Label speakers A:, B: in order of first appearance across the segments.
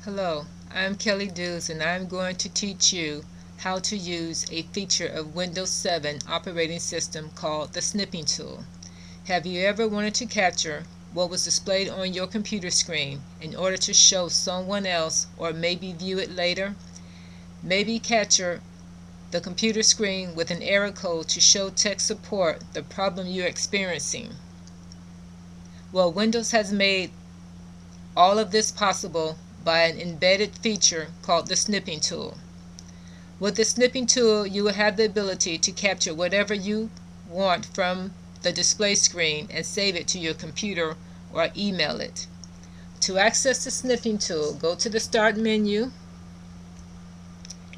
A: Hello, I'm Kelly Dews and I'm going to teach you how to use a feature of Windows 7 operating system called the Snipping Tool. Have you ever wanted to capture what was displayed on your computer screen in order to show someone else or maybe view it later? Maybe capture the computer screen with an error code to show tech support the problem you're experiencing. Well, Windows has made all of this possible by an embedded feature called the Snipping Tool. With the Snipping Tool, you will have the ability to capture whatever you want from the display screen and save it to your computer or email it. To access the Snipping Tool, go to the Start menu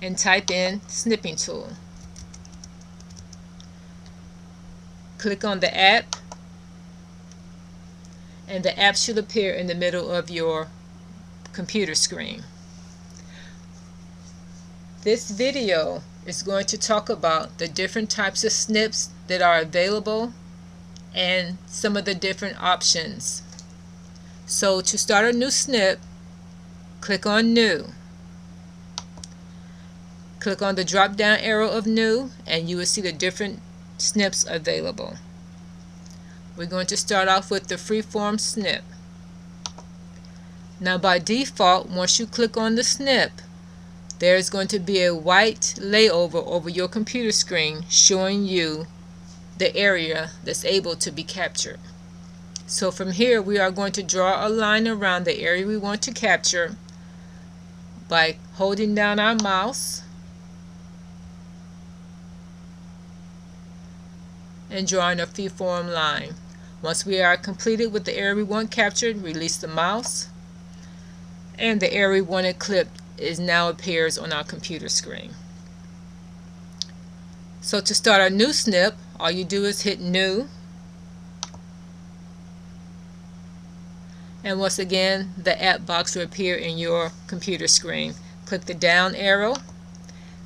A: and type in Snipping Tool. Click on the app, and the app should appear in the middle of your computer screen. This video is going to talk about the different types of snips that are available and some of the different options. So to start a new snip, click on New. Click on the drop down arrow of New and you will see the different snips available. We're going to start off with the freeform snip. Now by default, once you click on the snip, there is going to be a white layover over your computer screen showing you the area that's able to be captured. So from here we are going to draw a line around the area we want to capture by holding down our mouse and drawing a freeform line. Once we are completed with the area we want captured, release the mouse, and the area we want it clipped now appears on our computer screen. So to start a new snip, all you do is hit New, and once again the app box will appear in your computer screen. Click the down arrow.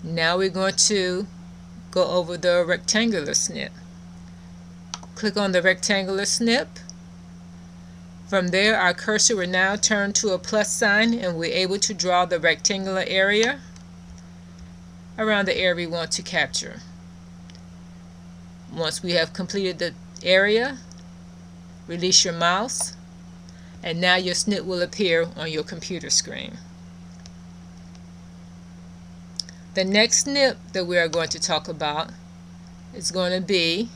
A: Now we're going to go over the rectangular snip. Click on the rectangular snip. From there our cursor will now turn to a plus sign and we're able to draw the rectangular area around the area we want to capture. Once we have completed the area, release your mouse and now your snip will appear on your computer screen. The next snip that we are going to talk about is going to be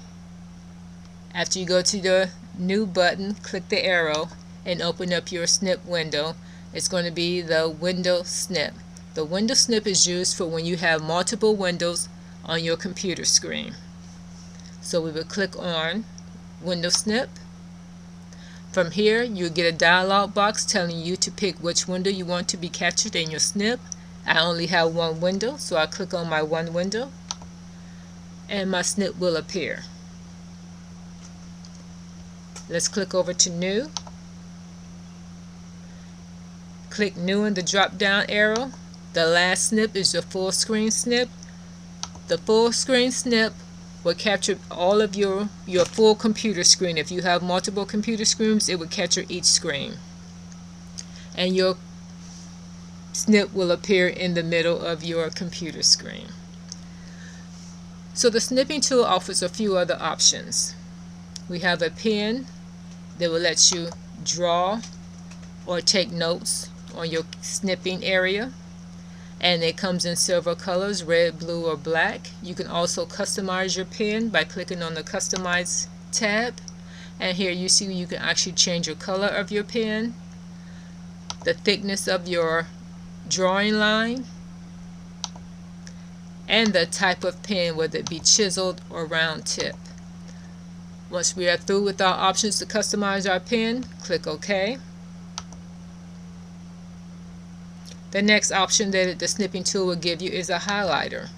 A: after you go to the New button, click the arrow and open up your snip window. It's going to be the window snip. The window snip is used for when you have multiple windows on your computer screen. So we will click on window snip. From here you'll get a dialog box telling you to pick which window you want to be captured in your snip. I only have one window, so I click on my one window and my snip will appear. Let's click over to New. Click New in the drop down arrow. The last snip is your full screen snip. The full screen snip will capture all of your full computer screen. If you have multiple computer screens, it will capture each screen. And your snip will appear in the middle of your computer screen. So the Snipping Tool offers a few other options. We have a pen that will let you draw or take notes on your snipping area, and it comes in several colors: red, blue, or black. You can also customize your pen by clicking on the Customize tab, and here you see you can actually change your color of your pen, the thickness of your drawing line, and the type of pen, whether it be chiseled or round tip. Once we are through with our options to customize our pen, click OK. The next option that the Snipping Tool will give you is a highlighter.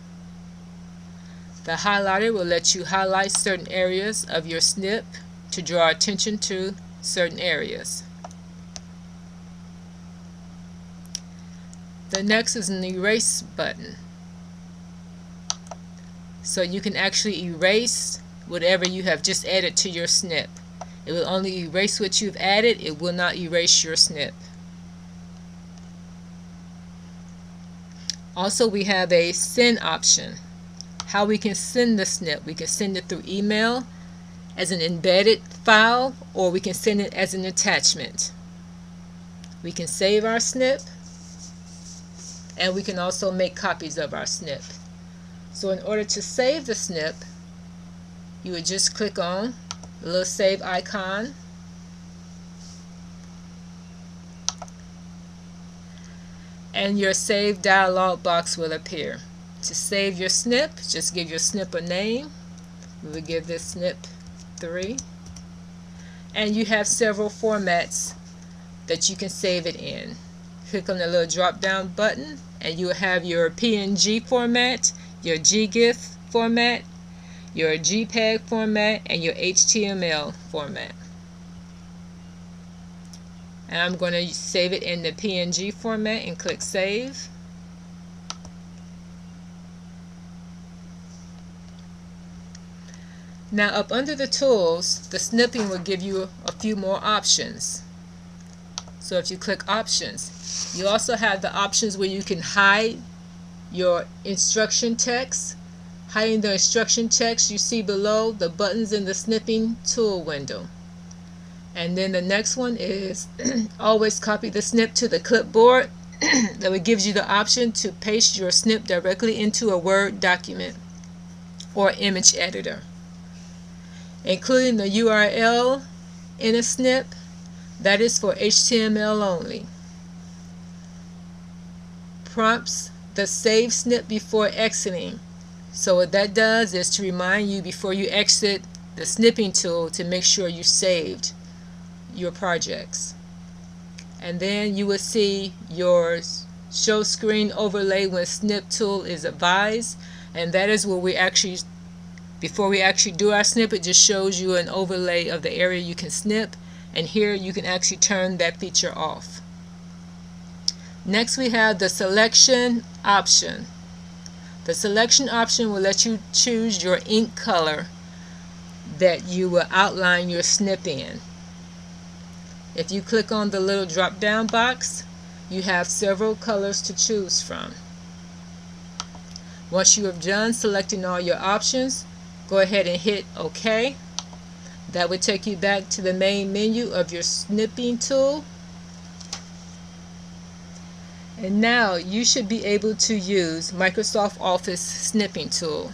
A: The highlighter will let you highlight certain areas of your snip to draw attention to certain areas. The next is an erase button. So you can actually erase whatever you have just added to your snip. It will only erase what you've added. It will not erase your snip. Also, we have a send option. How we can send the snip. We can send it through email as an embedded file, or we can send it as an attachment. We can save our snip, and we can also make copies of our snip. So in order to save the snip, you would just click on the little save icon, and your save dialog box will appear. To save your snip, just give your snip a name. We will give this snip 3, and you have several formats that you can save it in. Click on the little drop down button and you will have your PNG format, your GIF format, your JPEG format, and your HTML format. And I'm going to save it in the PNG format and click save. Now up under the tools, the snipping will give you a few more options. So if you click options, you also have the options where you can hide your instruction text. Hiding the instruction text you see below the buttons in the snipping tool window. And then the next one is always copy the snip to the clipboard. That gives you the option to paste your snip directly into a Word document or image editor. Including the URL in a snip, that is for HTML only. Prompts the save snip before exiting. So what that does is to remind you before you exit the snipping tool to make sure you saved your projects. And then you will see your show screen overlay when snip tool is advised, and that is where we actually, before we actually do our snip, it just shows you an overlay of the area you can snip, and here you can actually turn that feature off. Next we have the selection option. The selection option will let you choose your ink color that you will outline your snip in. If you click on the little drop down box, you have several colors to choose from. Once you have done selecting all your options, go ahead and hit OK. That will take you back to the main menu of your snipping tool. And now you should be able to use Microsoft Office snipping tool.